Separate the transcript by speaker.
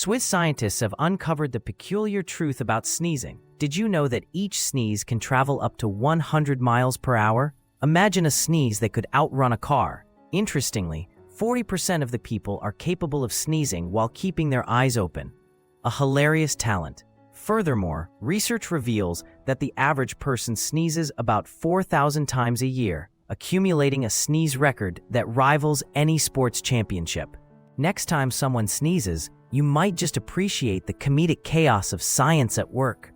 Speaker 1: Swiss scientists have uncovered the peculiar truth about sneezing. Did you know that each sneeze can travel up to 100 miles per hour? Imagine a sneeze that could outrun a car. Interestingly, 40% of the people are capable of sneezing while keeping their eyes open. A hilarious talent. Furthermore, research reveals that the average person sneezes about 4,000 times a year, accumulating a sneeze record that rivals any sports championship. Next time someone sneezes, you might just appreciate the comedic chaos of science at work.